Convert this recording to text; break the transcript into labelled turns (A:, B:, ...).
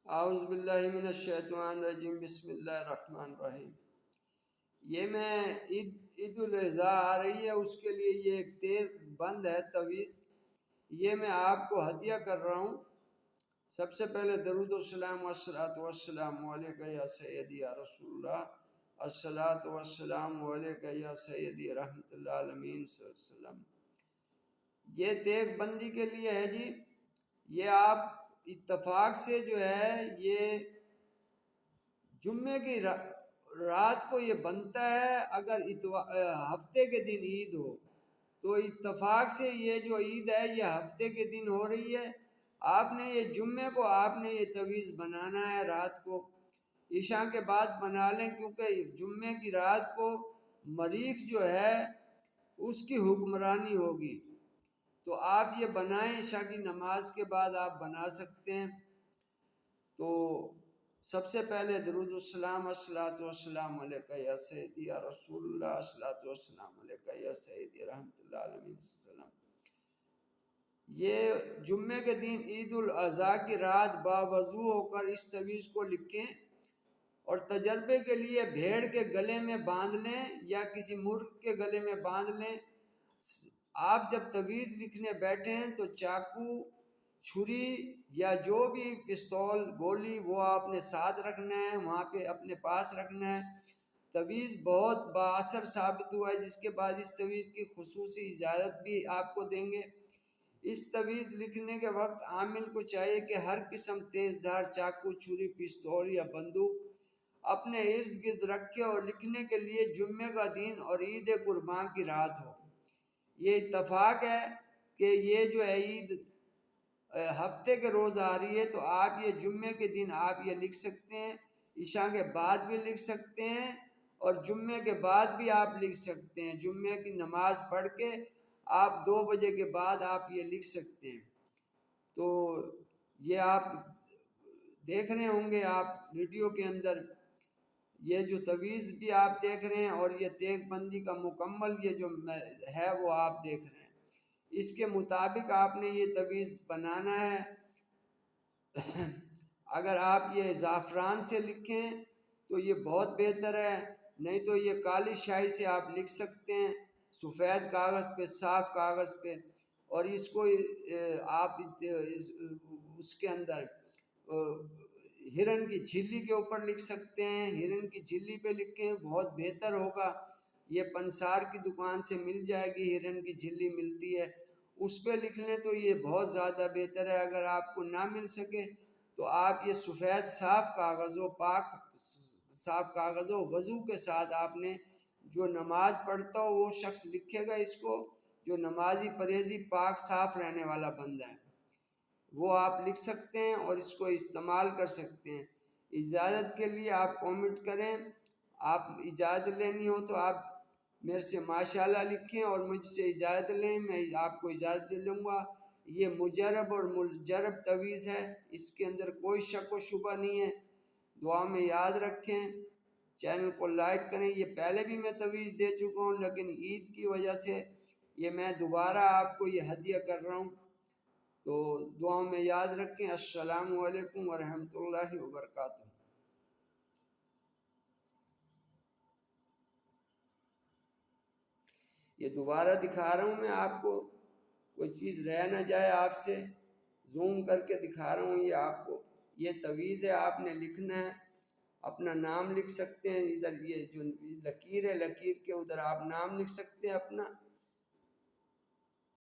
A: اعوذ باللہ من الشیطان الرجیم، بسم اللہ الرحمن الرحیم۔ یہ میں عید الاضحیٰ آ رہی ہے، اس کے لیے یہ ایک تیز بند ہے تویز، یہ میں آپ کو ہدیہ کر رہا ہوں۔ سب سے پہلے درود و سلام والصلاۃ والسلام علیکہ یا سیدی یا رسول اللہ، الصلاۃ والسلام علیکہ یا سیدی رحمت اللہ العالمین صلی اللہ علیہ وسلم۔ یہ دیگ بندی کے لیے ہے جی۔ یہ آپ اتفاق سے جو ہے یہ جمعے کی رات کو یہ بنتا ہے، اگر ہفتے کے دن عید ہو تو اتفاق سے یہ جو عید ہے یہ ہفتے کے دن ہو رہی ہے۔ آپ نے یہ جمعے کو آپ نے یہ تویز بنانا ہے، رات کو عشاء کے بعد بنا لیں، کیونکہ جمعے کی رات کو مریخ جو ہے اس کی حکمرانی ہوگی، تو آپ یہ بنائیں، عشاء کی نماز کے بعد آپ بنا سکتے ہیں۔ تو سب سے پہلے درود السلام الصلاۃ والسلام علیکہ یا سیدی یا رسول اللہ، الصلاۃ والسلام علیکہ یا سیدی رحمت اللہ علیہ وسلم۔ یہ جمعے کے دن عید الاضحیٰ کی رات باوضو ہو کر اس تویز کو لکھیں، اور تجربے کے لیے بھیڑ کے گلے میں باندھ لیں یا کسی مرغ کے گلے میں باندھ لیں۔ آپ جب تویز لکھنے بیٹھے ہیں تو چاقو، چھری یا جو بھی پستول، گولی، وہ آپ نے ساتھ رکھنا ہے، وہاں پہ اپنے پاس رکھنا ہے۔ تویز بہت بااثر ثابت ہوا ہے، جس کے بعد اس تویز کی خصوصی اجازت بھی آپ کو دیں گے۔ اس تویز لکھنے کے وقت عامل کو چاہیے کہ ہر قسم تیز دھار چاقو، چھری، پستول یا بندوق اپنے ارد گرد رکھے، اور لکھنے کے لیے جمعے کا دن اور عید قربان کی رات ہو۔ یہ اتفاق ہے کہ یہ جو ہے عید ہفتے کے روز آ رہی ہے، تو آپ یہ جمعے کے دن آپ یہ لکھ سکتے ہیں، عشاء کے بعد بھی لکھ سکتے ہیں، اور جمعے کے بعد بھی آپ لکھ سکتے ہیں۔ جمعے کی نماز پڑھ کے آپ 2 بجے کے بعد آپ یہ لکھ سکتے ہیں۔ تو یہ آپ دیکھ رہے ہوں گے، آپ ویڈیو کے اندر یہ جو تویز بھی آپ دیکھ رہے ہیں، اور یہ دیگ بندی کا مکمل یہ جو ہے وہ آپ دیکھ رہے ہیں۔ اس کے مطابق آپ نے یہ تویز بنانا ہے۔ اگر آپ یہ زعفران سے لکھیں تو یہ بہت بہتر ہے، نہیں تو یہ کالی شاہی سے آپ لکھ سکتے ہیں، سفید کاغذ پہ، صاف کاغذ پہ، اور اس کو آپ اس کے اندر ہرن کی جھلی کے اوپر لکھ سکتے ہیں۔ ہرن کی جھلی پہ لکھیں، بہت بہتر ہوگا۔ یہ پنسار کی دکان سے مل جائے گی، ہرن کی جھلی ملتی ہے، اس پہ لکھ لیں تو یہ بہت زیادہ بہتر ہے۔ اگر آپ کو نہ مل سکے تو آپ یہ سفید صاف کاغذوں، پاک صاف کاغذوں، وضو کے ساتھ آپ نے جو نماز پڑھتا ہو وہ شخص لکھے گا اس کو، جو نمازی پرہیزی پاک صاف رہنے والا بندہ ہے، وہ آپ لکھ سکتے ہیں اور اس کو استعمال کر سکتے ہیں۔ اجازت کے لیے آپ کومنٹ کریں، آپ اجازت لینی ہو تو آپ میرے سے ماشاءاللہ لکھیں اور مجھ سے اجازت لیں، میں آپ کو اجازت دے لوں گا۔ یہ مجرب اور ملجرب تویز ہے، اس کے اندر کوئی شک و شبہ نہیں ہے۔ دعا میں یاد رکھیں، چینل کو لائک کریں۔ یہ پہلے بھی میں تویز دے چکا ہوں، لیکن عید کی وجہ سے یہ میں دوبارہ آپ کو یہ ہدیہ کر رہا ہوں، تو دعاؤں میں یاد رکھیں۔ السلام علیکم ورحمۃ اللہ وبرکاتہ۔ یہ دوبارہ دکھا رہا ہوں میں آپ کو، کوئی چیز رہ نہ جائے آپ سے، زوم کر کے دکھا رہا ہوں یہ آپ کو۔ یہ تویز ہے، آپ نے لکھنا ہے، اپنا نام لکھ سکتے ہیں، ادھر یہ جو لکیر ہے، لکیر کے ادھر آپ نام لکھ سکتے ہیں اپنا۔